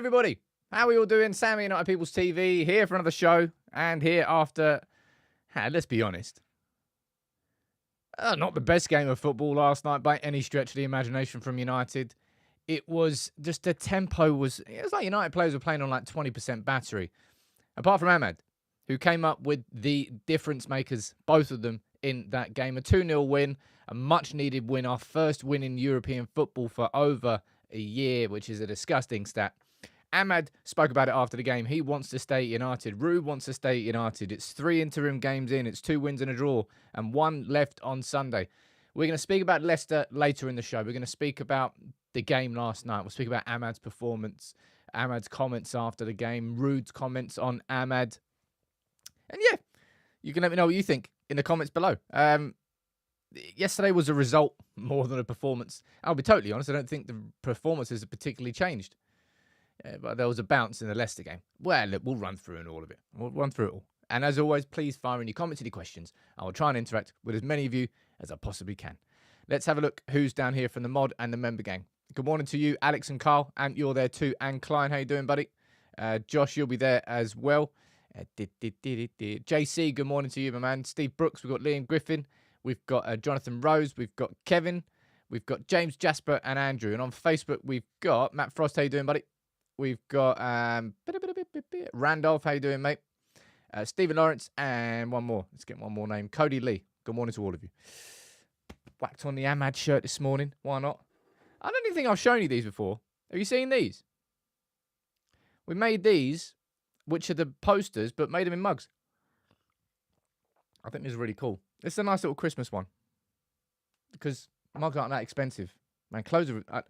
everybody. How are we all doing? Sammy, United People's TV, here for another show. And here after, let's be honest, not the best game of football last night by any stretch of the imagination from United. It was just the tempo was, it was like United players were playing on like 20% battery. Apart from Ahmad, who came up with the difference makers, both of them, in that game. A 2-0 win, a much-needed win, our first win in European football for over a year, which is a disgusting stat. Ahmad spoke about it after the game. He wants to stay at United. Ruud wants to stay at United. It's 3 interim games in. It's 2 wins and a draw and 1 left on Sunday. We're going to speak about Leicester later in the show. We're going to speak about the game last night. We'll speak about Ahmad's performance, Ahmad's comments after the game, Ruud's comments on Ahmad. And yeah, you can let me know what you think in the comments below. Yesterday was a result more than a performance. I'll be totally honest, I don't think the performances have particularly changed. But there was a bounce in the Leicester game. Well, look, we'll run through all of it. We'll run through it all. And as always, please fire any comments, any questions. I will try and interact with as many of you as I possibly can. Let's have a look who's down here from the mod and the member gang. Good morning to you, Alex and Carl. And you're there too. And Klein, how you doing, buddy? Josh, you'll be there as well. JC, good morning to you, my man. Steve Brooks, we've got Liam Griffin. We've got Jonathan Rose. We've got Kevin. We've got James, Jasper, and Andrew. And on Facebook, we've got Matt Frost. How you doing, buddy? We've got Randolph. How you doing, mate? Stephen Lawrence. And one more. Let's get one more name. Cody Lee. Good morning to all of you. Whacked on the Ahmad shirt this morning. Why not? I don't even think I've shown you these before. Have you seen these? We made these, which are the posters, but made them in mugs. I think this is really cool. It's a nice little Christmas one. Because mugs aren't that expensive. Man, clothes are...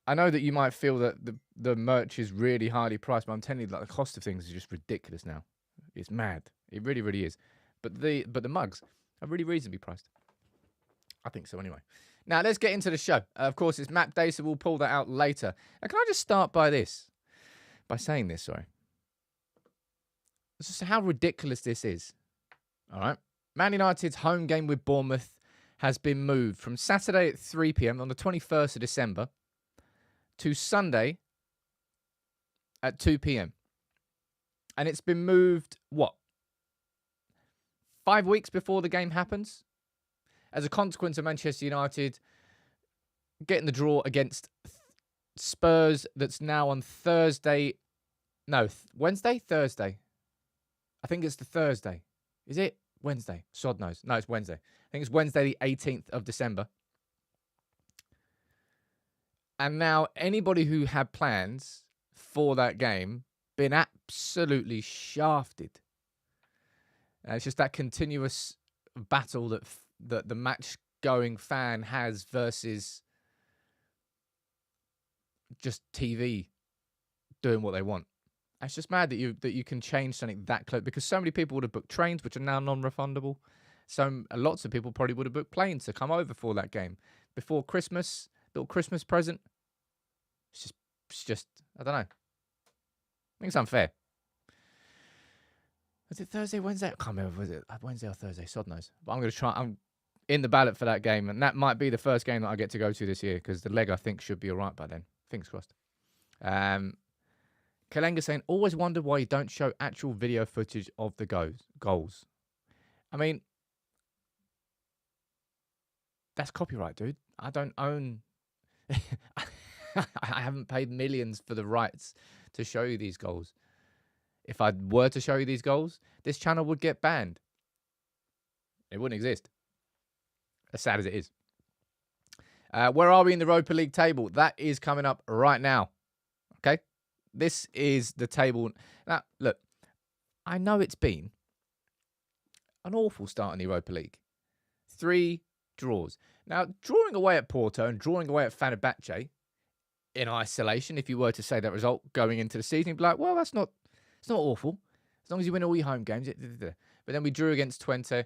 I know that you might feel that the merch is really highly priced, but I'm telling you, like, the cost of things is just ridiculous now. It's mad. It really, really is. But the mugs are really reasonably priced. I think so anyway. Now, let's get into the show. Of course, it's map day, so we'll pull that out later. Now, can I just start by this? By saying this, sorry. This is how ridiculous this is. All right. Man United's home game with Bournemouth has been moved from Saturday at 3 p.m. on the 21st of December to Sunday at 2 p.m. And it's been moved, 5 weeks before the game happens? As a consequence of Manchester United getting the draw against Spurs that's now on Thursday. No, Wednesday? Thursday. I think it's the Thursday. Is it? Wednesday. Sod knows. No, it's Wednesday. I think it's Wednesday the 18th of December. And now anybody who had plans for that game been absolutely shafted. And it's just that continuous battle that the match-going fan has versus just TV doing what they want. It's just mad that you can change something that close, because so many people would have booked trains, which are now non-refundable. So lots of people probably would have booked planes to come over for that game before Christmas. Little Christmas present. It's just I don't know. I think it's unfair. Was it Thursday, Wednesday? I can't remember. Was it Wednesday or Thursday? Sod knows. But I'm going to try. I'm in the ballot for that game, and that might be the first game that I get to go to this year, because the leg, I think, should be all right by then. Fingers crossed. Kalenga saying, always wonder why you don't show actual video footage of the goals. I mean, that's copyright, dude. I don't own... I haven't paid millions for the rights to show you these goals. If I were to show you these goals, this channel would get banned. It wouldn't exist. As sad as it is. Where are we in the Europa League table? That is coming up right now. Okay? This is the table. Now, look, I know it's been an awful start in the Europa League. 3 draws. Now, drawing away at Porto and drawing away at Fenerbahce in isolation, if you were to say that result going into the season, you'd be like, well, it's not awful. As long as you win all your home games. But then we drew against Twente.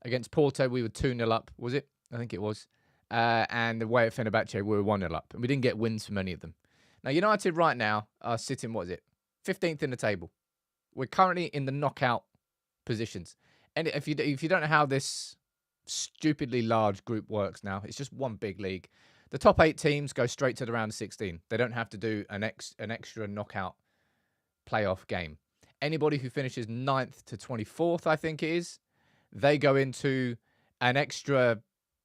Against Porto, we were 2-0 up, was it? I think it was. And away at Fenerbahce, we were 1-0 up. And we didn't get wins from any of them. Now, United right now are sitting, 15th in the table. We're currently in the knockout positions. And if you don't know how this stupidly large group works now, it's just one big league. The top 8 teams go straight to the round of 16. They don't have to do an extra knockout playoff game. Anybody who finishes 9th to 24th, I think it is, they go into an extra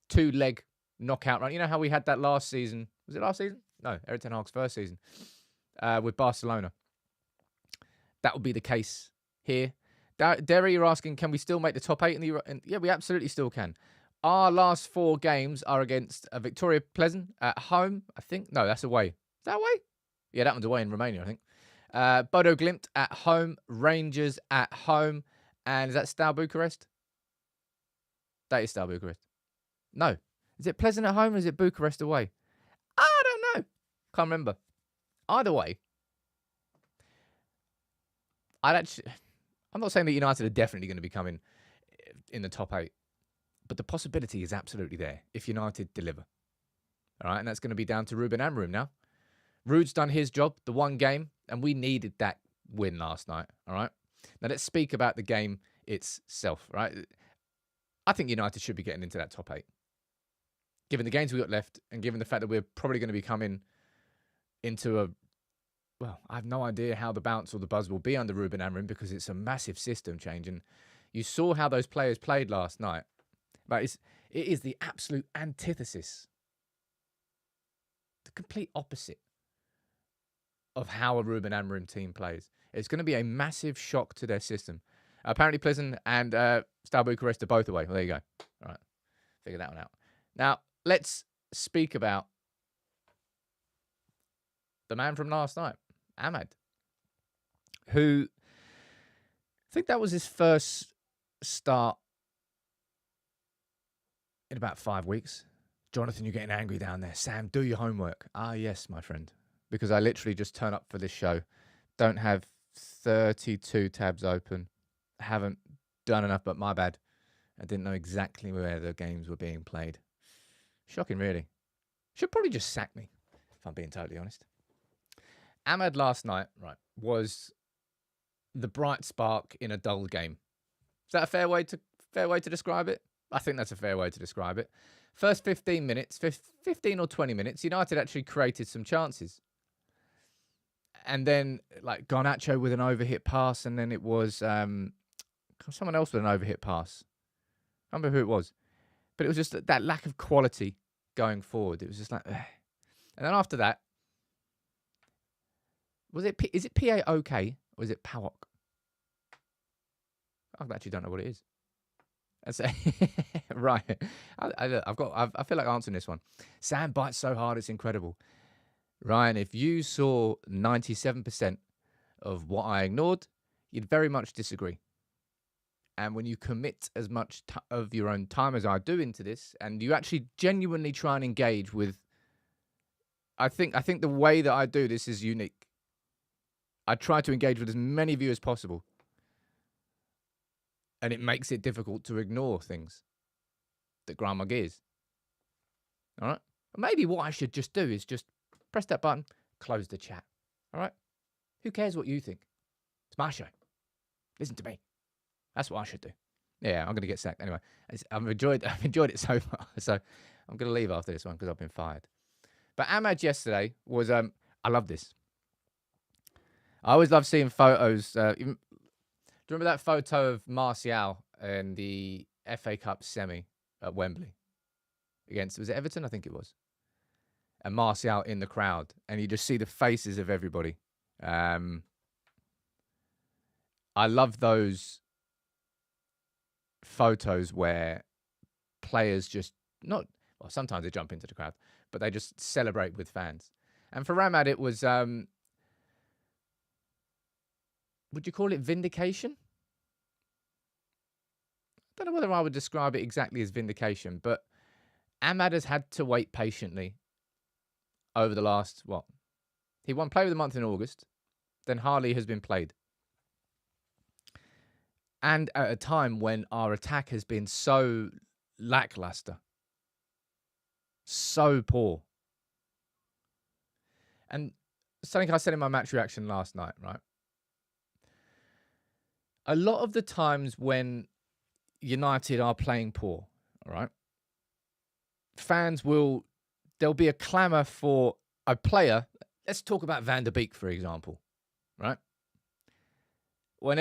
2-leg knockout run. You know how we had that last season? Was it last season? No, Erik ten Hag's first season with Barcelona. That would be the case here. Derry, you're asking, can we still make the top 8 in the? Yeah, we absolutely still can. Our last 4 games are against Victoria Pleasant at home, I think. No, that's away. Is that away? Yeah, that one's away in Romania, I think. Bodo Glimt at home, Rangers at home, and is that Steaua Bucharest? That is Steaua Bucharest. No. Is it Pleasant at home or is it Bucharest away? I don't know. Can't remember. Either way, I'm not saying that United are definitely going to be coming in the top 8, but the possibility is absolutely there if United deliver. All right, and that's going to be down to Ruben Amorim now. Ruud's done his job, the one game, and we needed that win last night. All right, now let's speak about the game itself. Right, I think United should be getting into that top 8, given the games we got left, and given the fact that we're probably going to be coming into well, I have no idea how the bounce or the buzz will be under Ruben Amorim because it's a massive system change. And you saw how those players played last night. But it is the absolute antithesis, the complete opposite of how a Ruben Amorim team plays. It's going to be a massive shock to their system. Apparently Pleasant and Steaua Bucharest are both away. Well, there you go. All right, figure that one out. Now, let's speak about the man from last night, Ahmad, who I think that was his first start in about 5 weeks. Jonathan, you're getting angry down there. Sam, do your homework. Ah, yes, my friend. Because I literally just turn up for this show. Don't have 32 tabs open. Haven't done enough, but my bad. I didn't know exactly where the games were being played. Shocking, really. Should probably just sack me, if I'm being totally honest. Ahmad last night, right, was the bright spark in a dull game. Is that a fair way to describe it? I think that's a fair way to describe it. First 15 minutes, 15 or 20 minutes, United actually created some chances. And then, like, Garnacho with an overhit pass, and then it was someone else with an overhit pass. I don't remember who it was. But it was just that lack of quality going forward. It was just like, ugh. And then after that, is it PAOK or is it PAOK? I actually don't know what it is. That's right. I feel like answering this one. Sam bites so hard, it's incredible. Ryan, if you saw 97% of what I ignored, you'd very much disagree. And when you commit as much of your own time as I do into this, and you actually genuinely try and engage with, I think the way that I do this is unique. I try to engage with as many of you as possible. And it makes it difficult to ignore things that grind my gears. All right? Maybe what I should just do is just press that button, close the chat. All right? Who cares what you think? It's my show. Listen to me. That's what I should do. Yeah, I'm going to get sacked. Anyway, I've enjoyed it so far. So I'm going to leave after this one because I've been fired. But Ahmad yesterday was, I love this. I always love seeing photos. Do you remember that photo of Martial in the FA Cup semi at Wembley against, was it Everton? I think it was. And Martial in the crowd. And you just see the faces of everybody. I love those photos where players just sometimes they jump into the crowd, but they just celebrate with fans. And for Ahmad, it was, would you call it vindication? I don't know whether I would describe it exactly as vindication, but Ahmad has had to wait patiently over the last, he won Player of the Month in August, then hardly has been played. And at a time when our attack has been so lackluster, so poor. And something I said in my match reaction last night, right? A lot of the times when United are playing poor, all right, fans will there'll be a clamour for a player. Let's talk about Van der Beek, for example, right? When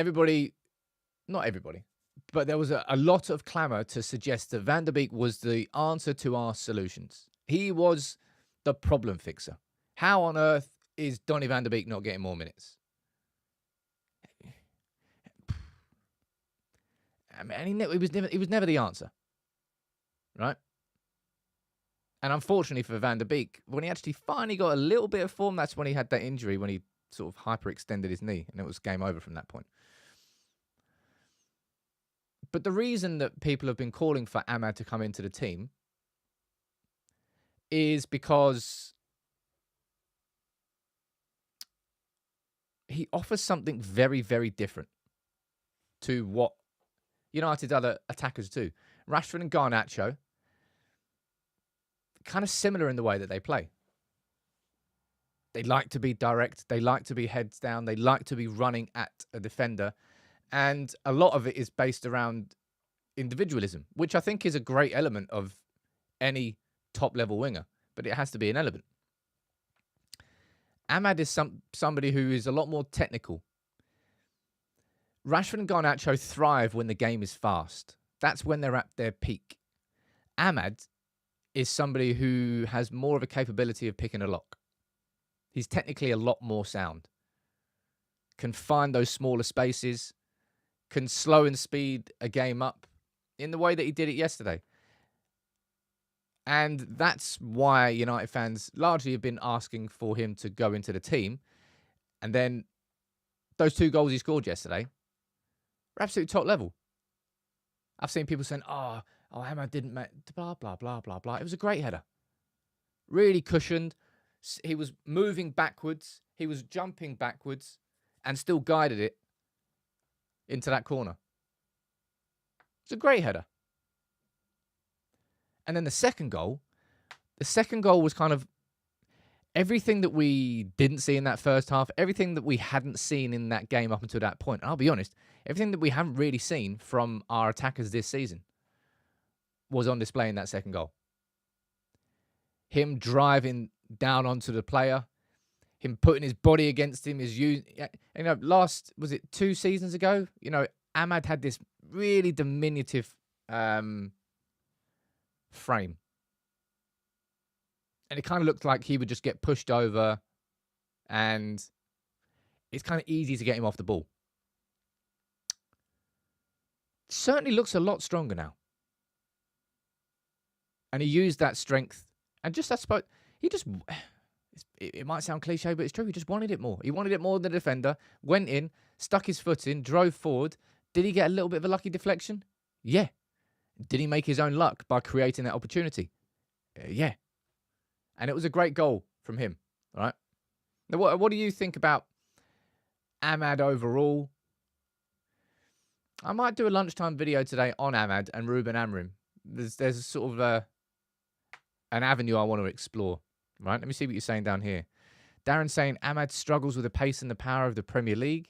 not everybody, but there was a lot of clamour to suggest that Van der Beek was the answer to our solutions. He was the problem fixer. How on earth is Donny Van der Beek not getting more minutes? I mean, he was never the answer, right? And unfortunately for Van der Beek, when he actually finally got a little bit of form, that's when he had that injury, when he sort of hyperextended his knee, and it was game over from that point. But the reason that people have been calling for Amad to come into the team is because he offers something very, very different to what United's other attackers do. Rashford and Garnacho, kind of similar in the way that they play. They like to be direct. They like to be heads down. They like to be running at a defender. And a lot of it is based around individualism, which I think is a great element of any top-level winger. But it has to be an element. Amad is somebody who is a lot more technical. Rashford and Garnacho thrive when the game is fast. That's when they're at their peak. Amad is somebody who has more of a capability of picking a lock. He's technically a lot more sound. Can find those smaller spaces. Can slow and speed a game up in the way that he did it yesterday. And that's why United fans largely have been asking for him to go into the team. And then those 2 goals he scored yesterday were absolute top level. I've seen people saying, oh, Amad didn't make blah, blah, blah, blah, blah. It was a great header. Really cushioned. He was moving backwards. He was jumping backwards and still guided it into that corner. It's a great header. And then the second goal was kind of everything that we didn't see in that first half, everything that we hadn't seen in that game up until that point. And I'll be honest, everything that we haven't really seen from our attackers this season was on display in that second goal. Him driving down onto the player, him putting his body against him, last, was it 2 seasons ago? Amad had this really diminutive frame. And it kind of looked like he would just get pushed over and it's kind of easy to get him off the ball. Certainly looks a lot stronger now. And he used that strength and just, I suppose, it might sound cliche, but it's true. He just wanted it more. He wanted it more than the defender, went in, stuck his foot in, drove forward. Did he get a little bit of a lucky deflection? Yeah. Did he make his own luck by creating that opportunity? Yeah. And it was a great goal from him, all right? Now, what do you think about Amad overall? I might do a lunchtime video today on Amad and Ruben Amorim. There's a sort of an avenue I want to explore, right? Let me see what you're saying down here. Darren saying Amad struggles with the pace and the power of the Premier League.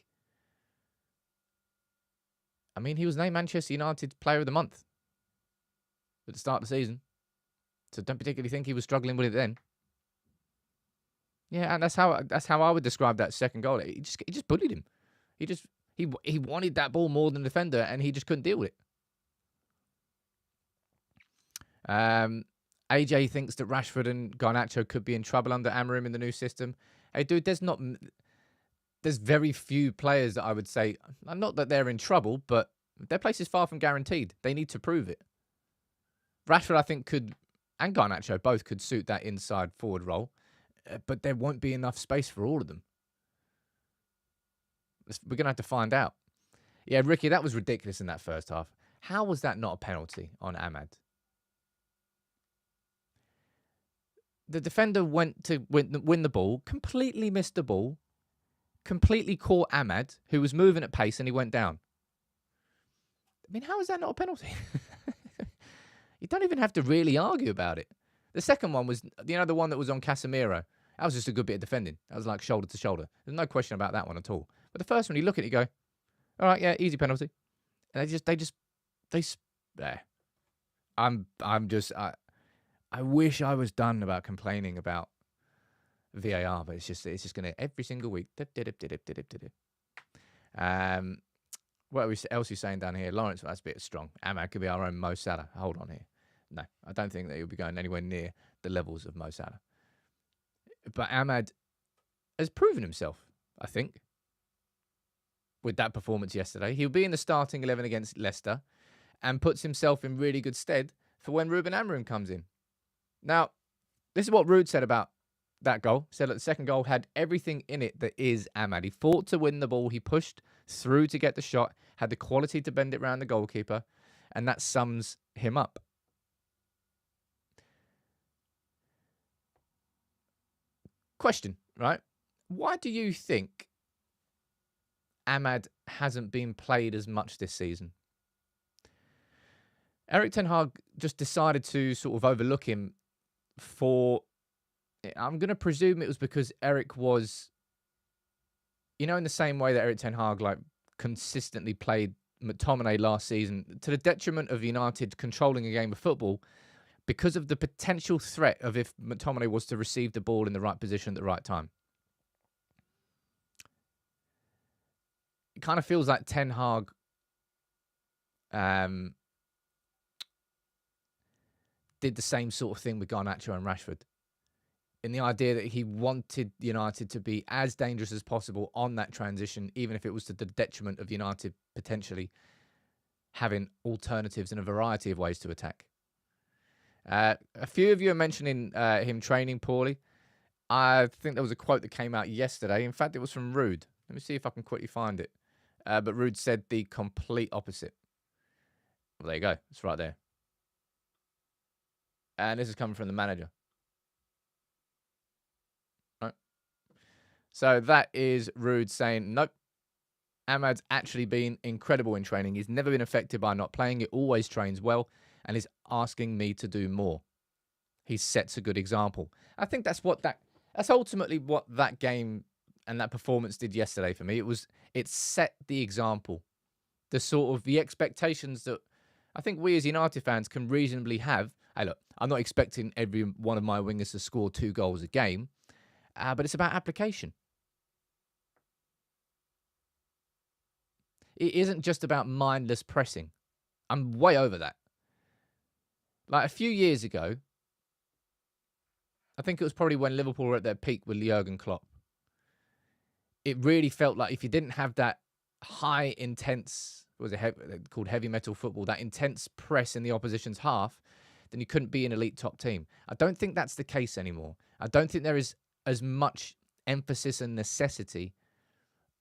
I mean, he was named Manchester United Player of the Month at the start of the season. So don't particularly think he was struggling with it then. Yeah, and that's how I would describe that second goal. He just bullied him. He wanted that ball more than the defender, and he just couldn't deal with it. AJ thinks that Rashford and Garnacho could be in trouble under Amorim in the new system. Hey, dude, there's very few players that I would say, not that they're in trouble, but their place is far from guaranteed. They need to prove it. Rashford, I think, and Garnacho both could suit that inside forward role, but there won't be enough space for all of them. We're going to have to find out. Yeah, Ricky, that was ridiculous in that first half. How was that not a penalty on Amad? The defender went to win the ball, completely missed the ball, completely caught Amad, who was moving at pace, and he went down. I mean, how is that not a penalty? You don't even have to really argue about it. The second one was, the one that was on Casemiro. That was just a good bit of defending. That was like shoulder to shoulder. There's no question about that one at all. But the first one, you look at it, you go, all right, yeah, easy penalty. And they just, there. I wish I was done about complaining about VAR, but it's just going to every single week. What else are you saying down here? Lawrence, that's a bit strong. Ahmad could be our own Mo Salah. Hold on here. No, I don't think that he'll be going anywhere near the levels of Mo Salah. But Ahmad has proven himself, I think, with that performance yesterday. He'll be in the starting 11 against Leicester and puts himself in really good stead for when Ruben Amorim comes in. Now, this is what Ruud said about that goal. He said that the second goal had everything in it that is Ahmad. He fought to win the ball. He pushed through to get the shot, had the quality to bend it round the goalkeeper, and that sums him up. Question, right? Why do you think Ahmad hasn't been played as much this season? Erik ten Hag just decided to sort of overlook him for, I'm going to presume it was because Erik was, in the same way that Erik ten Hag consistently played McTominay last season to the detriment of United controlling a game of football because of the potential threat of if McTominay was to receive the ball in the right position at the right time. It kind of feels like Ten Hag did the same sort of thing with Garnacho and Rashford, in the idea that he wanted United to be as dangerous as possible on that transition, even if it was to the detriment of United potentially having alternatives and a variety of ways to attack. A few of you are mentioning him training poorly. I think there was a quote that came out yesterday. In fact, it was from Ruud. Let me see if I can quickly find it. But Ruud said the complete opposite. Well, there you go. It's right there. And this is coming from the manager. Right. So that is Ruud saying, nope, Ahmad's actually been incredible in training. He's never been affected by not playing. He always trains well and is asking me to do more. He sets a good example. I think that's ultimately what that game and that performance did yesterday for me. It set the example. The expectations that I think we as United fans can reasonably have. Hey, look, I'm not expecting every one of my wingers to score 2 goals a game, but it's about application. It isn't just about mindless pressing. I'm way over that. Like a few years ago, I think it was probably when Liverpool were at their peak with Jurgen Klopp. It really felt like if you didn't have that high, intense, called heavy metal football, that intense press in the opposition's half, then you couldn't be an elite top team. I don't think that's the case anymore. I don't think there is as much emphasis and necessity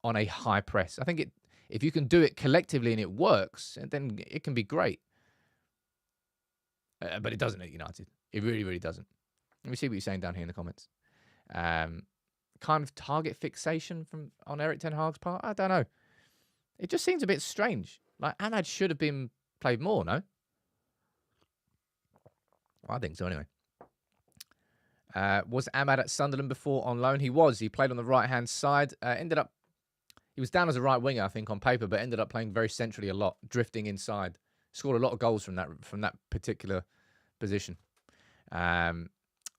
on a high press. I think if you can do it collectively and it works, then it can be great. But it doesn't at United. It really, really doesn't. Let me see what you're saying down here in the comments. Kind of target fixation on Erik ten Hag's part? I don't know. It just seems a bit strange. Like, Ahmad should have been played more, no? Well, I think so anyway. Was Ahmad at Sunderland before on loan? He was. He played on the right-hand side. He was down as a right winger, I think, on paper, but ended up playing very centrally a lot, drifting inside. Scored a lot of goals from that particular position. I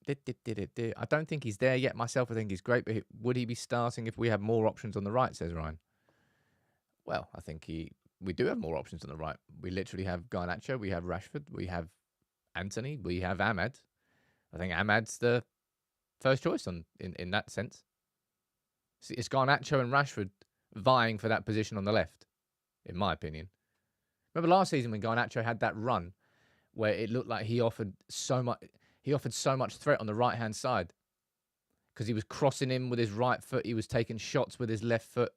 don't think he's there yet myself. I think he's great, but would he be starting if we have more options on the right, says Ryan? Well, I think we do have more options on the right. We literally have Garnacho, we have Rashford, we have Anthony, we have Ahmad. I think Ahmad's the first choice in that sense. It's Garnacho and Rashford vying for that position on the left, in my opinion. Remember last season when Garnacho had that run where it looked like he offered so much threat on the right-hand side because he was crossing in with his right foot. He was taking shots with his left foot.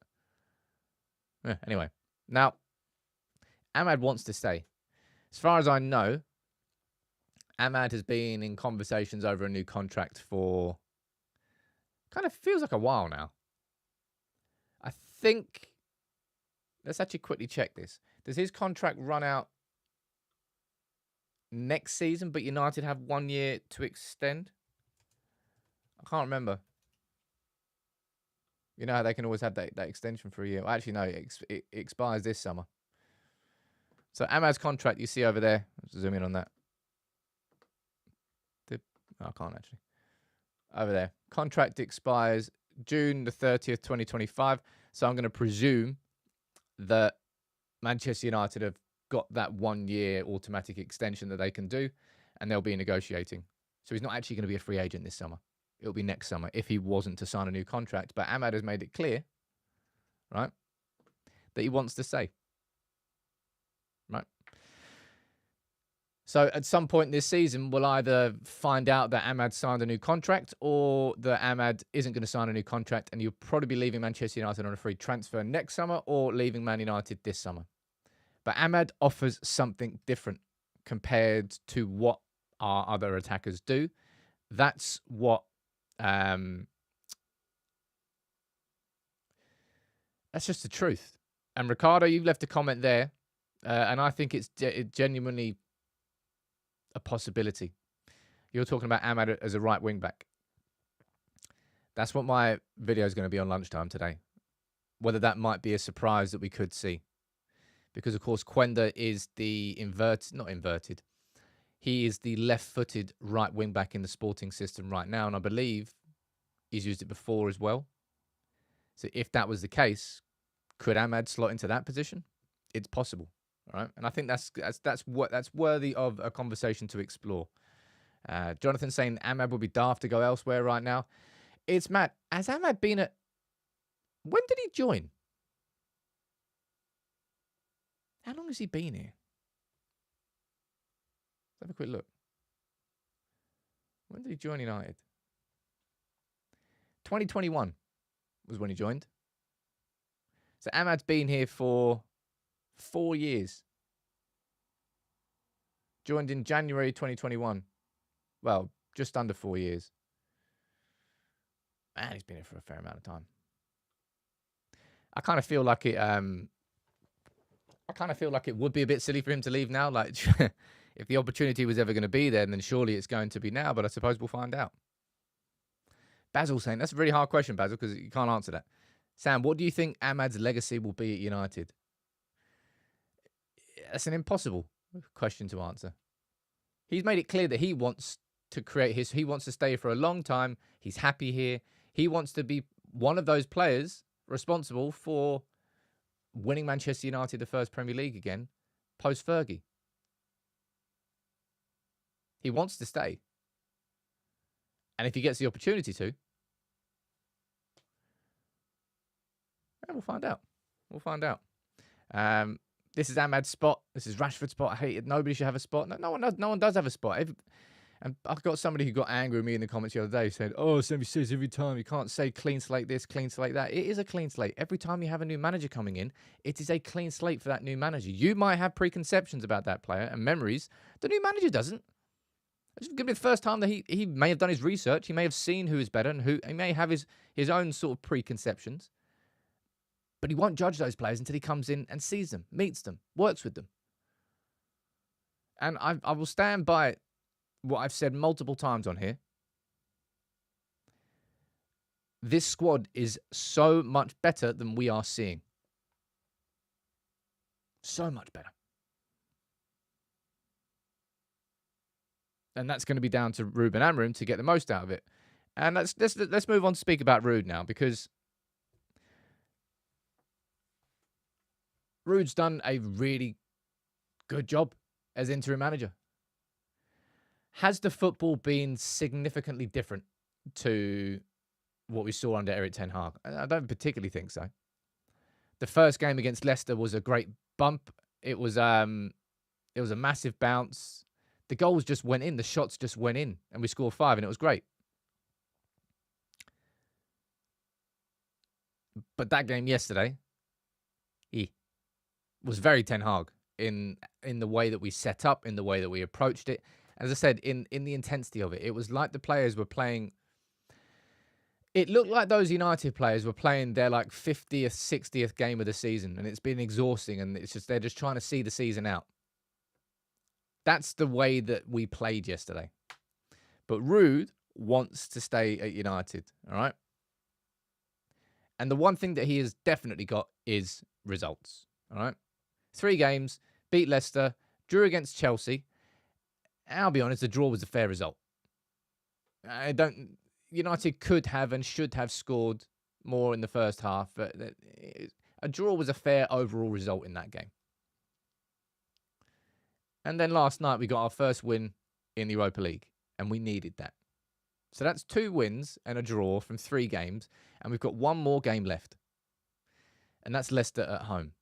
Anyway, now, Ahmad wants to stay. As far as I know, Ahmad has been in conversations over a new contract for kind of feels like a while now. I think, let's actually quickly check this. Does his contract run out next season, but United have 1 year to extend? I can't remember. You know how they can always have that extension for a year. Well, actually, no, it expires this summer. So Ahmad's contract, you see over there. Let's zoom in on that. I can't actually. Over there. Contract expires June the 30th, 2025. So I'm going to presume that Manchester United have got that 1 year automatic extension that they can do, and they'll be negotiating. So he's not actually going to be a free agent this summer. It'll be next summer if he wasn't to sign a new contract. But Ahmad has made it clear, right, that he wants to stay. Right. So at some point this season, we'll either find out that Ahmad signed a new contract or that Ahmad isn't going to sign a new contract, and you'll probably be leaving Manchester United on a free transfer next summer or leaving Man United this summer. But Ahmad offers something different compared to what our other attackers do. That's what... that's just the truth. And Ricardo, you've left a comment there, and I think it's genuinely a possibility. You're talking about Ahmad as a right wing back. That's what my video is going to be on lunchtime today. Whether that might be a surprise that we could see. Because, of course, Quenda is the not inverted. He is the left-footed right wing back in the Sporting system right now, and I believe he's used it before as well. So if that was the case, could Ahmad slot into that position? It's possible. All right, and I think that's worthy of a conversation to explore. Jonathan saying Ahmad would be daft to go elsewhere right now. It's Matt. Has Ahmad been at... When did he join? How long has he been here? Let's have a quick look. When did he join United? 2021 was when he joined. So Ahmad's been here for 4 years. Joined in January 2021. Well, just under 4 years. Man, he's been here for a fair amount of time. I kind of feel like it would be a bit silly for him to leave now. Like, if the opportunity was ever going to be there, then surely it's going to be now. But I suppose we'll find out. Basil saying, that's a really hard question, Basil, because you can't answer that. Sam, what do you think Ahmad's legacy will be at United? That's an impossible question to answer. He's made it clear that he wants to he wants to stay for a long time. He's happy here. He wants to be one of those players responsible for winning Manchester United the first Premier League again, post-Fergie. He wants to stay. And if he gets the opportunity to, we'll find out. We'll find out. This is Ahmad's spot. This is Rashford's spot. I hate it. Nobody should have a spot. No one does have a spot. And I've got somebody who got angry with me in the comments the other day, said, oh, somebody says every time you can't say clean slate this, clean slate that. It is a clean slate. Every time you have a new manager coming in, it is a clean slate for that new manager. You might have preconceptions about that player and memories. The new manager doesn't. It's going to be the first time that he may have done his research. He may have seen who is better and who he may have his own sort of preconceptions. But he won't judge those players until he comes in and sees them, meets them, works with them. And I will stand by what I've said multiple times on here. This squad is so much better than we are seeing. So much better. And that's going to be down to Ruben Amorim to get the most out of it. And let's move on to speak about Ruud now, because Ruud's done a really good job as interim manager. Has the football been significantly different to what we saw under Erik ten Hag? I don't particularly think so. The first game against Leicester was a great bump. It was a massive bounce. The goals just went in. The shots just went in. And we scored 5 and it was great. But that game yesterday, was very Ten Hag in the way that we set up, in the way that we approached it. As I said, in the intensity of it. It was like the players were playing... It looked like those United players were playing their like 50th, 60th game of the season. And it's been exhausting. And they're just trying to see the season out. That's the way that we played yesterday. But Ruud wants to stay at United. All right? And the one thing that he has definitely got is results. All right? 3 games, beat Leicester, drew against Chelsea. And I'll be honest, the draw was a fair result. I don't. United could have and should have scored more in the first half, but a draw was a fair overall result in that game. And then last night we got our first win in the Europa League, and we needed that. So that's 2 wins and a draw from 3 games, and we've got 1 more game left. And that's Leicester at home.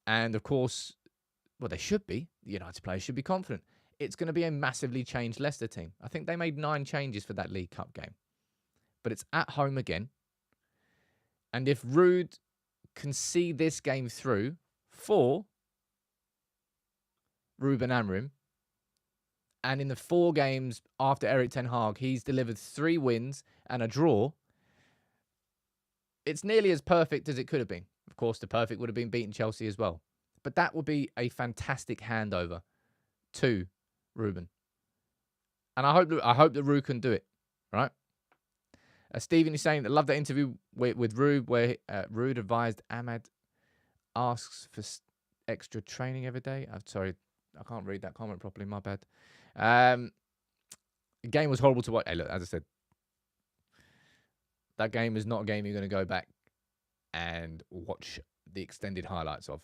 And of course, well, they should be. The United players should be confident. It's going to be a massively changed Leicester team. I think they made 9 changes for that League Cup game. But it's at home again. And if Ruud can see this game through for Ruben Amorim, and in the 4 games after Erik ten Hag, he's delivered 3 wins and a draw, it's nearly as perfect as it could have been. Of course, the perfect would have been beating Chelsea as well. But that would be a fantastic handover to Ruben. And I hope that Ruud can do it, right? Stephen is saying, I love that interview with Ruud, where Ruud advised Ahmad asks for extra training every day. I'm sorry, I can't read that comment properly, my bad. The game was horrible to watch. Hey, look, as I said, that game is not a game you're going to go back and watch the extended highlights of.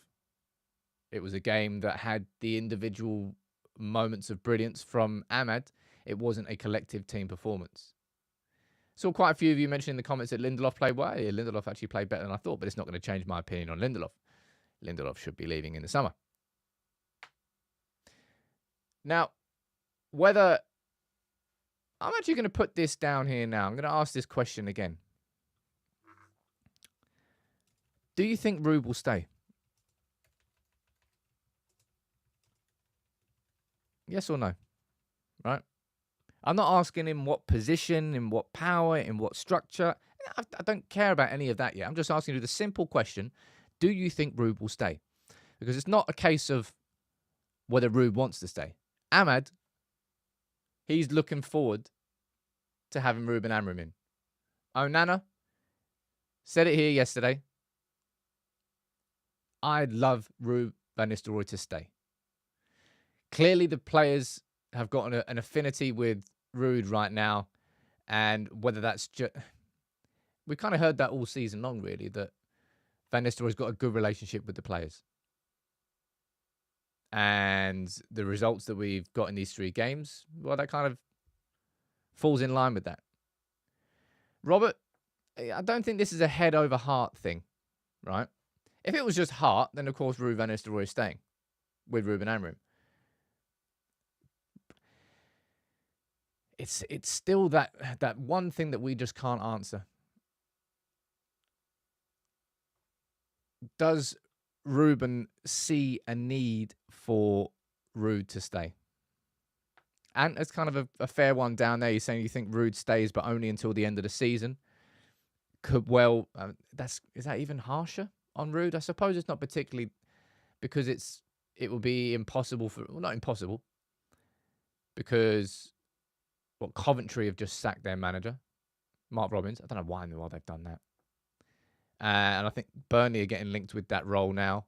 It was a game that had the individual moments of brilliance from Ahmad. It wasn't a collective team performance. Saw quite a few of you mentioning in the comments that Lindelof played well. Yeah, Lindelof actually played better than I thought, but it's not going to change my opinion on Lindelof. Lindelof should be leaving in the summer. Now, whether... I'm actually going to put this down here now. I'm going to ask this question again. Do you think Ruud will stay? Yes or no? Right? I'm not asking him what position, in what power, in what structure. I don't care about any of that yet. I'm just asking you the simple question. Do you think Ruud will stay? Because it's not a case of whether Ruud wants to stay. Ahmad, he's looking forward to having Ruben Amorim in. Onana said it here yesterday. I'd love Ruud van Nistelrooy to stay. Clearly, the players have got an affinity with Ruud right now, and whether that's just... We kind of heard that all season long, really, that Van Nistelrooy's got a good relationship with the players. And the results that we've got in these 3 games, well, that kind of falls in line with that. Robert, I don't think this is a head over heart thing, right? If it was just heart, then of course Ruud van Nistelrooy is staying with Ruben Amorim. It's still that one thing that we just can't answer. Does Ruben see a need for Ruud to stay? And it's kind of a fair one down there. You're saying you think Ruud stays, but only until the end of the season. Could well, is that even harsher on Ruud? I suppose it's not particularly, because it will be impossible for, well, not impossible, because Coventry have just sacked their manager, Mark Robins. I don't know why in the world they've done that. And I think Burnley are getting linked with that role now,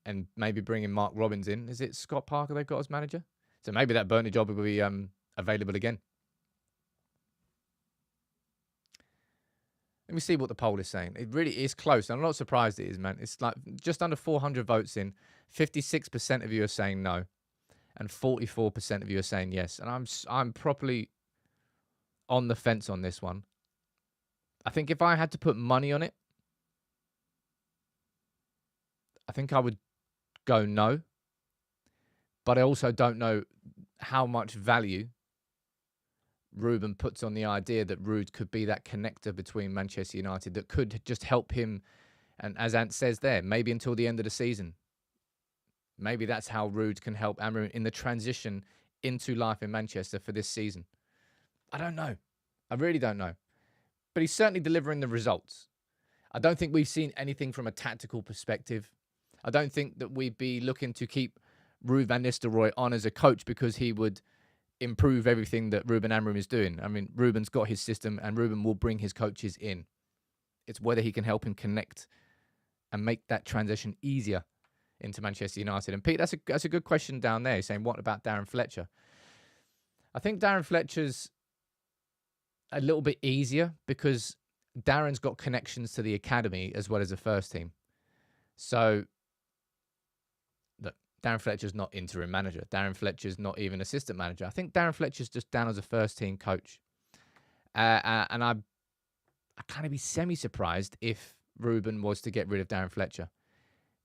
and maybe bringing Mark Robins in. Is it Scott Parker they've got as manager? So maybe that Burnley job will be available again. Let me see what the poll is saying. It really is close. I'm not surprised it is, man. It's like just under 400 votes in. 56% of you are saying no, and 44% of you are saying yes. And I'm properly on the fence on this one. I think if I had to put money on it, I think I would go no. But I also don't know how much value Ruben puts on the idea that Ruud could be that connector between Manchester United that could just help him. And as Ant says there, maybe until the end of the season. Maybe that's how Ruud can help Amorim in the transition into life in Manchester for this season. I don't know. I really don't know. But he's certainly delivering the results. I don't think we've seen anything from a tactical perspective. I don't think that we'd be looking to keep Ruud van Nistelrooy on as a coach because he would improve everything that Ruben Amorim is doing. I mean, Ruben's got his system and Ruben will bring his coaches in. It's whether he can help him connect and make that transition easier into Manchester United. And Pete, that's a good question down there, saying, what about Darren Fletcher? I think Darren Fletcher's a little bit easier because Darren's got connections to the academy as well as the first team. So, look, Darren Fletcher's not interim manager. Darren Fletcher's not even assistant manager. I think Darren Fletcher's just down as a first team coach. And I'd kind of be semi-surprised if Ruben was to get rid of Darren Fletcher,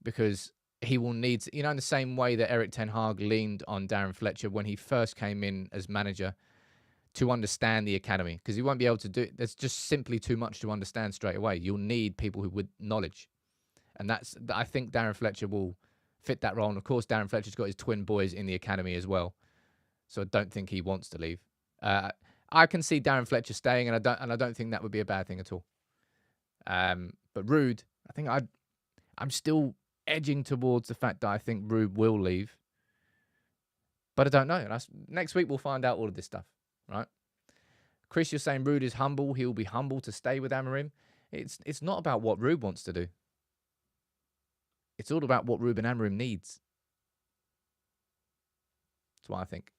because he will need to, in the same way that Erik ten Hag leaned on Darren Fletcher when he first came in as manager to understand the academy, because he won't be able to do it. There's just simply too much to understand straight away. You'll need people who with knowledge. And I think Darren Fletcher will fit that role. And of course, Darren Fletcher's got his twin boys in the academy as well. So I don't think he wants to leave. I can see Darren Fletcher staying, and I don't think that would be a bad thing at all. But Ruud, I think I'm still edging towards the fact that I think Ruud will leave. But I don't know. Next week we'll find out all of this stuff, right? Chris, you're saying Ruud is humble. He'll be humble to stay with Amorim. It's not about what Ruud wants to do. It's all about what Ruben Amorim needs. That's what I think.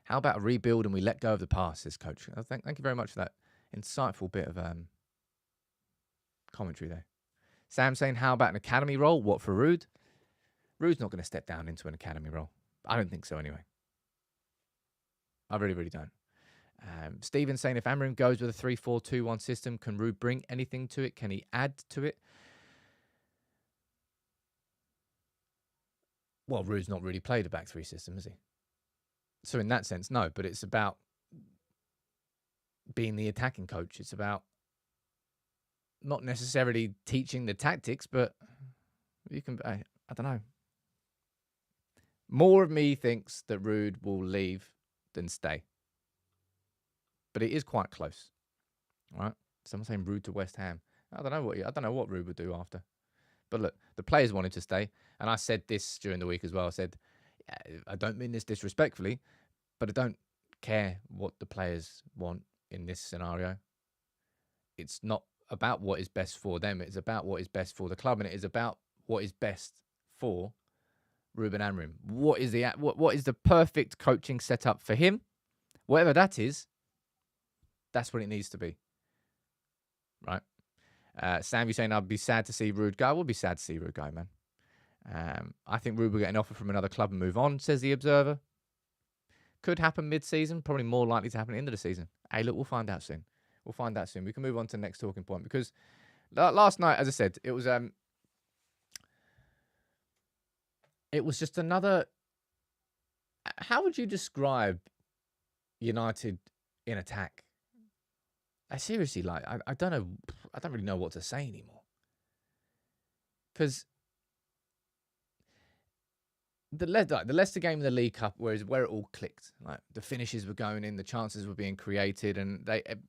How about a rebuild and we let go of the past, says Coach. Thank you very much for that insightful bit of commentary there. Sam saying, how about an academy role? What for Ruud? Ruud's not going to step down into an academy role. I don't think so anyway. I really, really don't. Stephen saying, if Amorim goes with a 3-4-2-1 system, can Ruud bring anything to it? Can he add to it? Well, Ruud's not really played a back three system, has he? So in that sense, no. But it's about being the attacking coach. It's about not necessarily teaching the tactics, but you can, I don't know. More of me thinks that Ruud will leave than stay. But it is quite close. Right? Someone saying Ruud to West Ham. I don't know what Ruud would do after. But look, the players wanted to stay. And I said this during the week as well. I said, I don't mean this disrespectfully, but I don't care what the players want in this scenario. It's not about what is best for them. It's about what is best for the club, and it is about what is best for Ruben Amorim. What is the perfect coaching setup for him? Whatever that is, that's what it needs to be. Right? Sam, you're saying I'd be sad to see Ruud go. I would be sad to see Ruud go, man. I think Ruud will get an offer from another club and move on, says the Observer. Could happen mid-season, probably more likely to happen at the end of the season. Hey, look, we'll find out soon. We can move on to the next talking point, because last night, as I said, it was just another. How would you describe United in attack? I seriously, I don't know. I don't really know what to say anymore, because the Leicester game in the League Cup, where it all clicked. Like, the finishes were going in, the chances were being created, and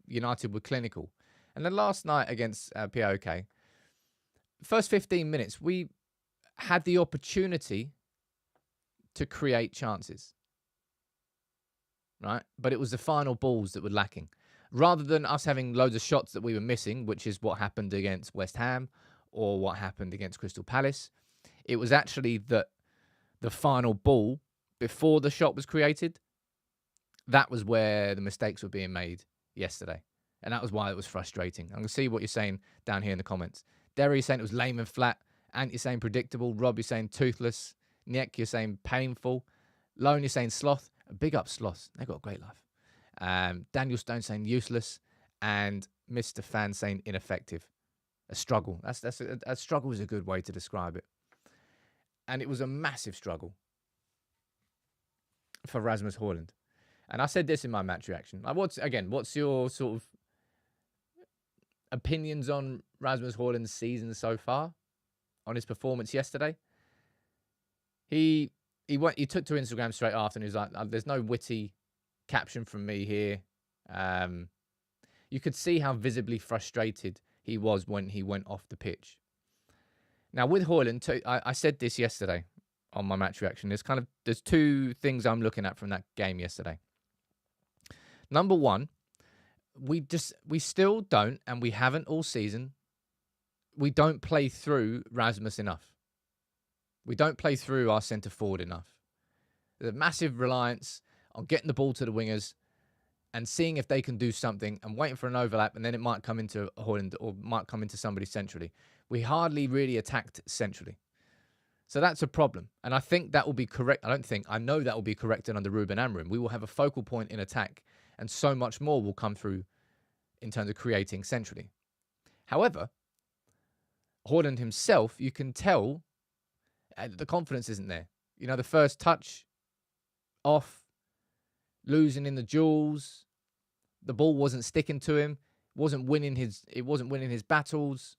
United were clinical. And then last night against PAOK, first 15 minutes, we had the opportunity to create chances, right? But it was the final balls that were lacking. Rather than us having loads of shots that we were missing, which is what happened against West Ham or what happened against Crystal Palace, it was actually that the final ball, before the shot was created, that was where the mistakes were being made yesterday. And that was why it was frustrating. I'm going to see what you're saying down here in the comments. Derry saying it was lame and flat. Ant, you're saying predictable. Rob, you're saying toothless. Nick, you're saying painful. Lone, you're saying sloth. Big up sloths. They've got a great life. Daniel Stone saying useless. And Mr. Fan saying ineffective. A struggle. A struggle is a good way to describe it. And it was a massive struggle for Rasmus Hojlund. And I said this in my match reaction. What's your sort of opinions on Rasmus Hojlund's season so far? On his performance yesterday? He took to Instagram straight after and he was like, there's no witty caption from me here. You could see how visibly frustrated he was when he went off the pitch. Now, with Hojlund, I said this yesterday on my match reaction. There's two things I'm looking at from that game yesterday. Number one, we still don't, and we haven't all season, we don't play through Rasmus enough. We don't play through our centre forward enough. There's a massive reliance on getting the ball to the wingers and seeing if they can do something and waiting for an overlap, and then it might come into Hojlund or might come into somebody centrally. We hardly really attacked centrally. So that's a problem. And I think that will be correct. I know that will be corrected under Ruben Amorim. We will have a focal point in attack, and so much more will come through in terms of creating centrally. However, Hojlund himself, you can tell the confidence isn't there. You know, the first touch off, losing in the duels, the ball wasn't sticking to him, it wasn't winning his battles.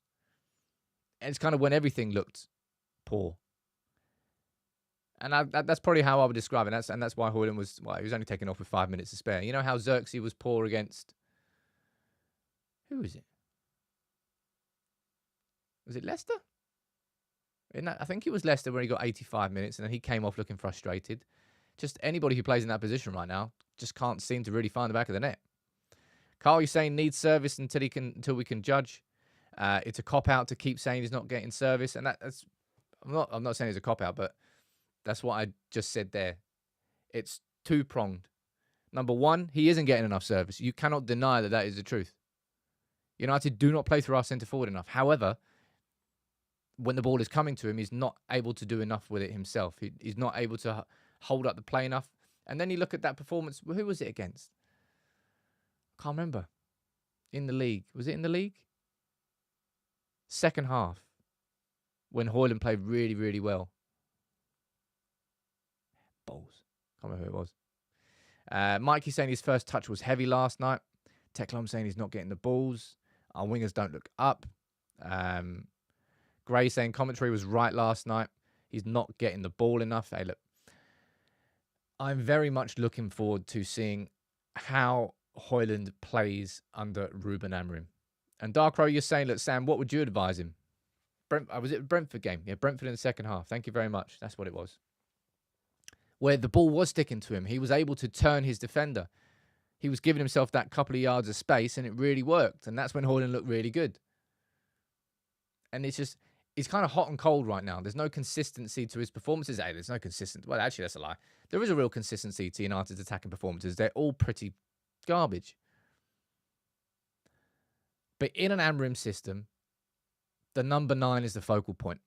And it's kind of when everything looked poor. And that's probably how I would describe it. And that's why Hojlund he was only taken off with 5 minutes to spare. You know how Xerxes was poor against, who was it? Was it Leicester? I think it was Leicester where he got 85 minutes and then he came off looking frustrated. Just anybody who plays in that position right now just can't seem to really find the back of the net. Carl, you're saying needs service until we can judge. It's a cop-out to keep saying he's not getting service. And that's I'm not saying it's a cop-out, but that's what I just said there. It's two-pronged. Number one, he isn't getting enough service. You cannot deny that is the truth. United do not play through our centre-forward enough. However, when the ball is coming to him, he's not able to do enough with it himself. He's not able to hold up the play enough. And then you look at that performance. Who was it against? Can't remember. In the league. Was it in the league? Second half. When Hojlund played really, really well. Balls. Can't remember who it was. Mikey's saying his first touch was heavy last night. Teklam saying he's not getting the balls. Our wingers don't look up. Gray saying commentary was right last night. He's not getting the ball enough. Hey, look. I'm very much looking forward to seeing how Hojlund plays under Ruben Amorim. And Darkrow, you're saying, look, Sam, what would you advise him? Was it a Brentford game? Yeah, Brentford in the second half. Thank you very much. That's what it was. Where the ball was sticking to him. He was able to turn his defender. He was giving himself that couple of yards of space, and it really worked. And that's when Hojlund looked really good. And it's kind of hot and cold right now. There's no consistency to his performances. Hey, there's no consistency. Well, actually, that's a lie. There is a real consistency to United's attacking performances. They're all pretty garbage. But in an Amorim system, the number 9 is the focal point.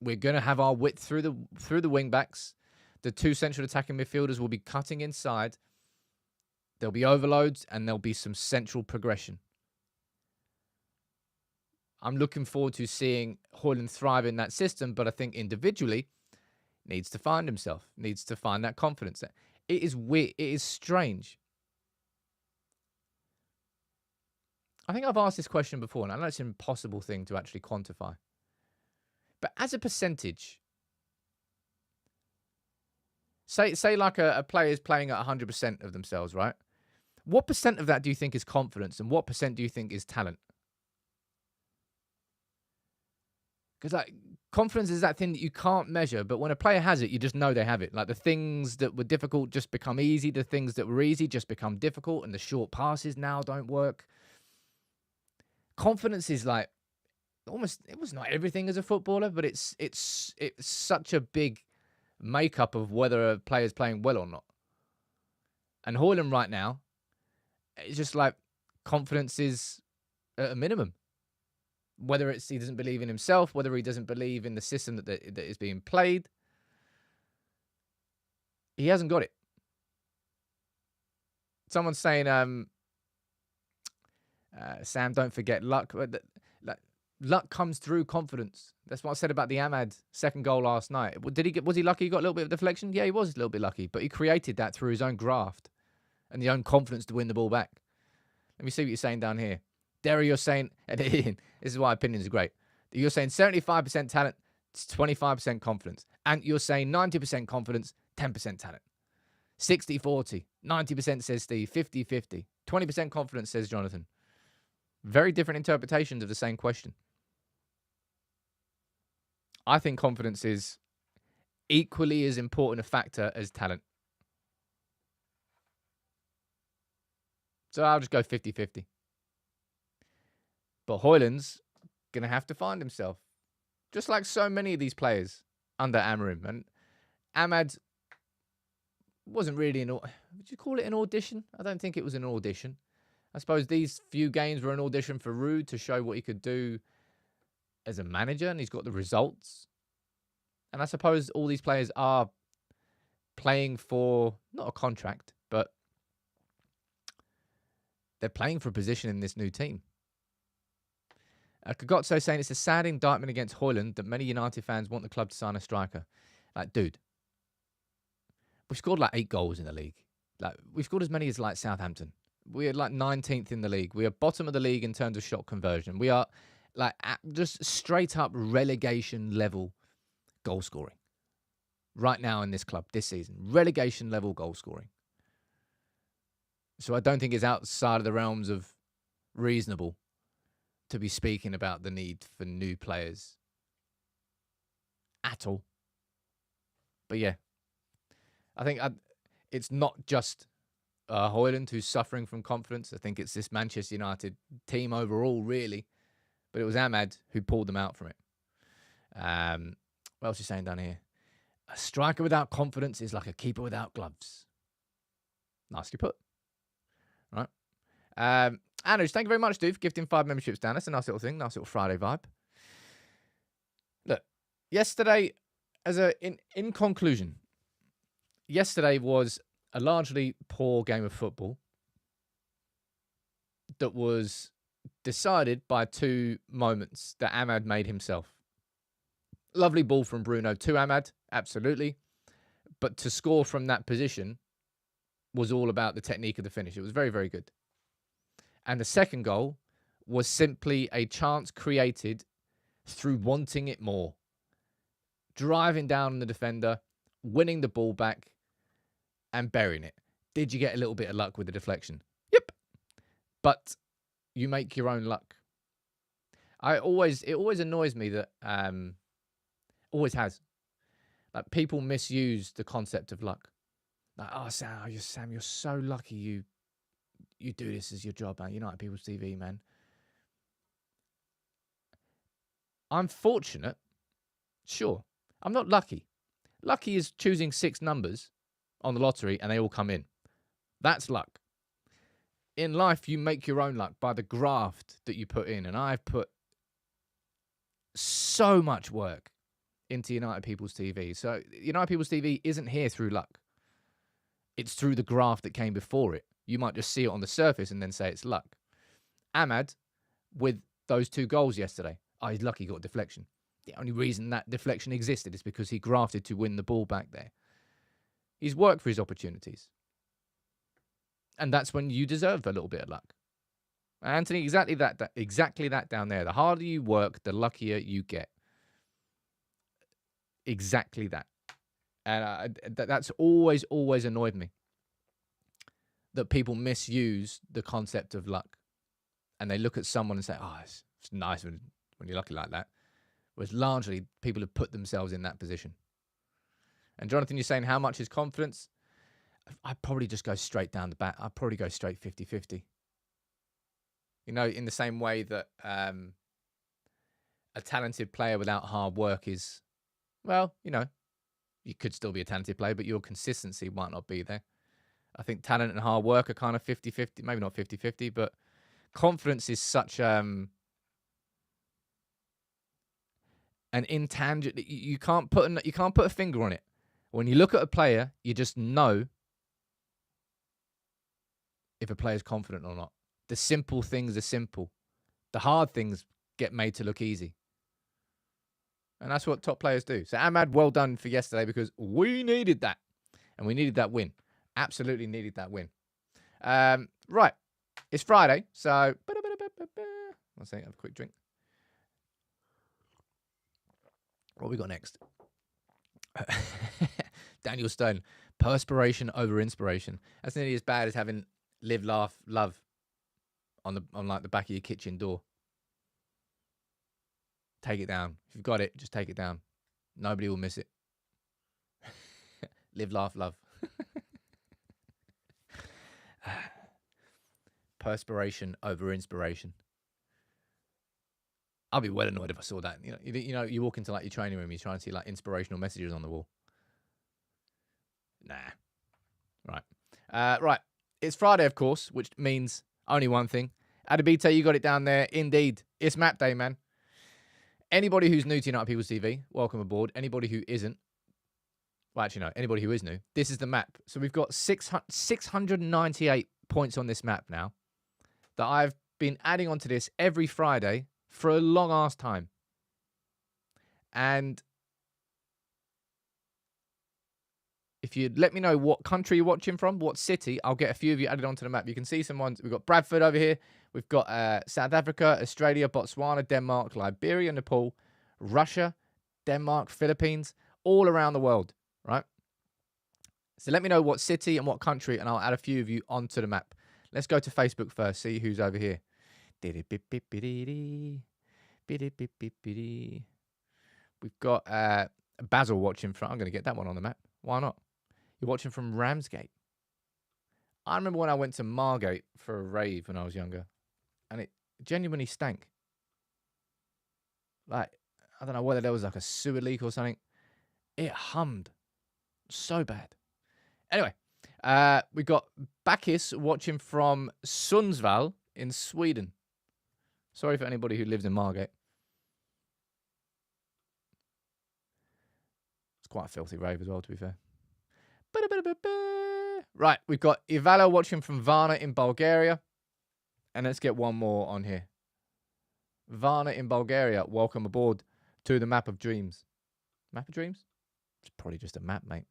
We're going to have our width through the wing backs. The two central attacking midfielders will be cutting inside. There'll be overloads and there'll be some central progression. I'm looking forward to seeing Hojlund thrive in that system, but I think individually needs to find himself, needs to find that confidence. It is weird. It is strange. I think I've asked this question before, and I know it's an impossible thing to actually quantify. But as a percentage, say like a player is playing at 100% of themselves, right? What percent of that do you think is confidence, and what percent do you think is talent? Because confidence is that thing that you can't measure, but when a player has it, you just know they have it. Like the things that were difficult just become easy. The things that were easy just become difficult, and the short passes now don't work. Confidence is like almost, it was not everything as a footballer, but it's such a big makeup of whether a player's playing well or not. And Hojlund right now, it's just like confidence is at a minimum. Whether it's he doesn't believe in himself, whether he doesn't believe in the system that is being played, he hasn't got it. Someone's saying, Sam, don't forget luck. Luck comes through confidence. That's what I said about the Ahmad second goal last night. Was he lucky he got a little bit of deflection? Yeah, he was a little bit lucky, but he created that through his own graft and his own confidence to win the ball back. Let me see what you're saying down here. Derry, you're saying, and Ian, this is why opinions are great. You're saying 75% talent, 25% confidence. And you're saying 90% confidence, 10% talent. 60-40. 90% says Steve, 50-50. 20% confidence, says Jonathan. Very different interpretations of the same question. I think confidence is equally as important a factor as talent. So I'll just go 50-50. But Hojlund's going to have to find himself. Just like so many of these players under Amorim. And Ahmad wasn't really would you call it an audition? I don't think it was an audition. I suppose these few games were an audition for Ruud to show what he could do as a manager, and he's got the results. And I suppose all these players are playing for, not a contract, but they're playing for a position in this new team. Kagotso saying it's a sad indictment against Hojlund that many United fans want the club to sign a striker. Like, dude, we've scored like 8 goals in the league. Like, we've scored as many as like Southampton. We are like 19th in the league. We are bottom of the league in terms of shot conversion. We are like just straight up relegation level goal scoring right now in this club this season. Relegation level goal scoring. So I don't think it's outside of the realms of reasonable to be speaking about the need for new players at all. But yeah, I think it's not just Hojlund who's suffering from confidence. I think it's this Manchester United team overall, really. But it was Ahmad who pulled them out from it. What else is he saying down here? A striker without confidence is like a keeper without gloves. Nicely put. Right. Anuj, thank you very much, dude, for gifting 5 memberships down. That's a nice little thing. Nice little Friday vibe. Look, yesterday, in conclusion, yesterday was a largely poor game of football that was decided by 2 moments that Ahmad made himself. Lovely ball from Bruno to Ahmad, absolutely. But to score from that position was all about the technique of the finish. It was very, very good. And the second goal was simply a chance created through wanting it more. Driving down on the defender, winning the ball back, and burying it. Did you get a little bit of luck with the deflection? Yep. But you make your own luck. It always annoys me that, always has, like, people misuse the concept of luck. Like, oh, Sam, you're so lucky you do this as your job, man. United People's TV, man. I'm fortunate. Sure. I'm not lucky. Lucky is choosing 6 numbers on the lottery and they all come in. That's luck. In life, you make your own luck by the graft that you put in. And I've put so much work into United People's TV. So United People's TV isn't here through luck. It's through the graft that came before it. You might just see it on the surface and then say it's luck. Ahmad, with those 2 goals yesterday, he's lucky he got a deflection. The only reason that deflection existed is because he grafted to win the ball back there. He's worked for his opportunities. And that's when you deserve a little bit of luck. Anthony, exactly that down there. The harder you work, the luckier you get. Exactly that. And that's always annoyed me. That people misuse the concept of luck. And they look at someone and say, oh, it's nice when you're lucky like that. Whereas largely, people have put themselves in that position. And Jonathan, you're saying how much is confidence? I'd probably just go straight down the back. I'd probably go straight 50-50. You know, in the same way that a talented player without hard work is, well, you know, you could still be a talented player, but your consistency might not be there. I think talent and hard work are kind of 50-50, maybe not 50-50, but confidence is such an intangible. You can't put a finger on it. When you look at a player, you just know if a player's confident or not. The simple things are simple. The hard things get made to look easy. And that's what top players do. So Ahmad, well done for yesterday because we needed that. And we needed that win. Absolutely needed that win. Right. It's Friday, so let's have a quick drink. What we got next? Daniel Stone. Perspiration over inspiration. That's nearly as bad as having live, laugh, love on like the back of your kitchen door. Take it down. If you've got it, just take it down. Nobody will miss it. Live, laugh, love. Perspiration over inspiration. I'll be well annoyed if I saw that. You know, you walk into like your training room, you try and see like inspirational messages on the wall. Nah. Right. Right. It's Friday, of course, which means only one thing. Adibite, you got it down there. Indeed. It's map day, man. Anybody who's new to United People's TV, welcome aboard. Anybody who isn't, well, actually, no, anybody who is new, this is the map. So we've got 698 points on this map now that I've been adding onto this every Friday for a long-ass time. And if you let me know what country you're watching from, what city, I'll get a few of you added onto the map. You can see some ones. We've got Bradford over here. We've got South Africa, Australia, Botswana, Denmark, Liberia, Nepal, Russia, Denmark, Philippines, all around the world, right? So let me know what city and what country, and I'll add a few of you onto the map. Let's go to Facebook first, see who's over here. We've got Basil watching from... I'm going to get that one on the map. Why not? You're watching from Ramsgate. I remember when I went to Margate for a rave when I was younger, and it genuinely stank. Like, I don't know whether there was like a sewer leak or something. It hummed so bad. Anyway, we got Bakis watching from Sundsvall in Sweden. Sorry for anybody who lives in Margate. It's quite a filthy rave as well, to be fair. Right, we've got Ivalo watching from Varna in Bulgaria. And let's get one more on here. Varna in Bulgaria, welcome aboard to the Map of Dreams. Map of Dreams? It's probably just a map, mate.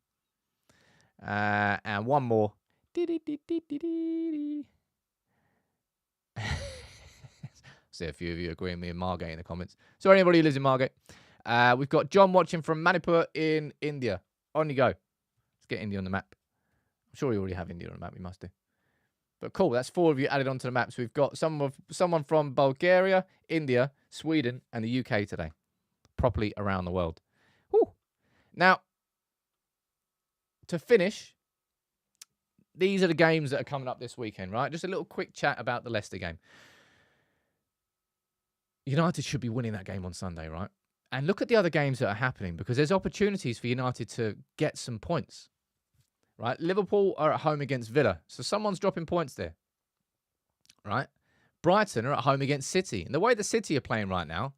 And one more. See a few of you agreeing with me in Margate in the comments. So anybody who lives in Margate. We've got John watching from Manipur in India. On you go. Let's get India on the map. I'm sure you already have India on the map. We must do. But cool. That's 4 of you added onto the map. So we've got someone from Bulgaria, India, Sweden, and the UK today. Properly around the world. Whew. Now, to finish, these are the games that are coming up this weekend, right? Just a little quick chat about the Leicester game. United should be winning that game on Sunday, right? And look at the other games that are happening, because there's opportunities for United to get some points, right? Liverpool are at home against Villa, so someone's dropping points there, right? Brighton are at home against City. And the way the City are playing right now,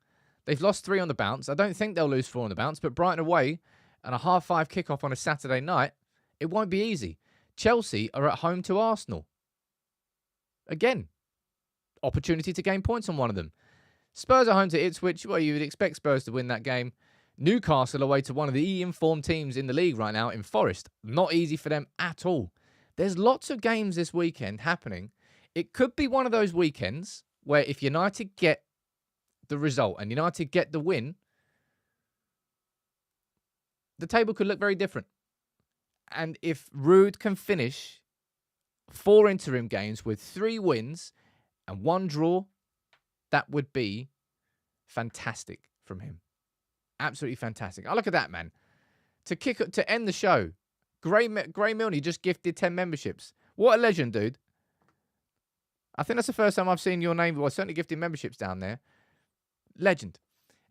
they've lost 3 on the bounce. I don't think they'll lose 4 on the bounce, but Brighton away and a 5:30 kickoff on a Saturday night, it won't be easy. Chelsea are at home to Arsenal. Again, opportunity to gain points on one of them. Spurs are home to Ipswich. Well, you would expect Spurs to win that game. Newcastle away to one of the informed teams in the league right now in Forest. Not easy for them at all. There's lots of games this weekend happening. It could be one of those weekends where if United get the result and United get the win, the table could look very different. And if Ruud can finish 4 interim games with 3 wins and 1 draw, that would be fantastic from him. Absolutely fantastic. Oh, look at that, man. To end the show, Gray Milne just gifted 10 memberships. What a legend, dude. I think that's the first time I've seen your name. Well, certainly gifting memberships down there. Legend.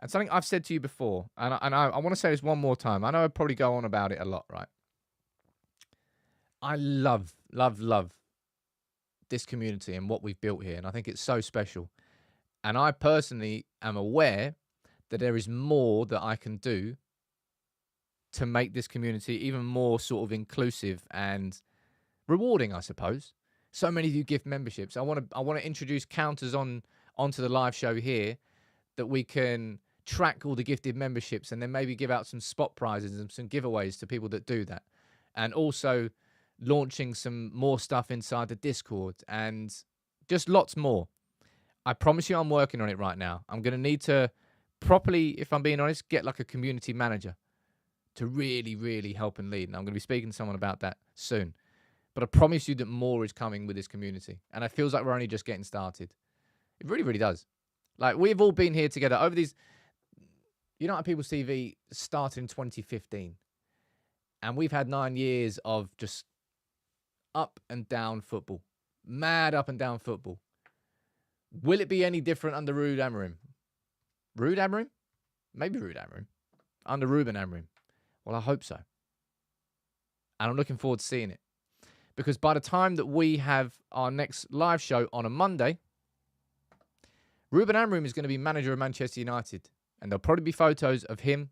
And something I've said to you before, and I want to say this one more time. I know I probably go on about it a lot, right? I love this community and what we've built here, and I think it's so special. And I personally am aware that there is more that I can do to make this community even more sort of inclusive and rewarding, I suppose. So many of you gift memberships. I want to introduce counters onto the live show here that we can track all the gifted memberships and then maybe give out some spot prizes and some giveaways to people that do that. And also launching some more stuff inside the Discord and just lots more. I promise you I'm working on it right now. I'm going to need to properly, if I'm being honest, get like a community manager to really, really help and lead. And I'm going to be speaking to someone about that soon. But I promise you that more is coming with this community. And it feels like we're only just getting started. It really, really does. Like, we've all been here together over these... United People's TV started in 2015. And we've had 9 years of just up and down football. Mad up and down football. Will it be any different under Ruud Amorim? Ruud Amorim? Maybe Ruud Amorim. Under Ruben Amorim. Well, I hope so. And I'm looking forward to seeing it. because by the time that we have our next live show on a Monday, Ruben Amorim is going to be manager of Manchester United. And there'll probably be photos of him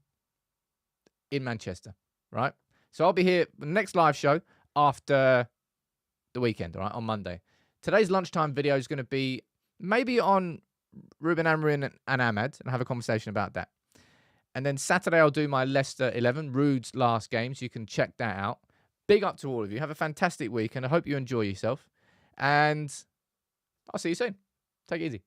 in Manchester, right? So I'll be here for the next live show after the weekend, all right, on Monday. Today's lunchtime video is going to be maybe on Ruben Amorim and Ahmad, and have a conversation about that. And then Saturday I'll do my Leicester 11, Ruud's last game, so you can check that out. Big up to all of you. Have a fantastic week, and I hope you enjoy yourself. And I'll see you soon. Take it easy.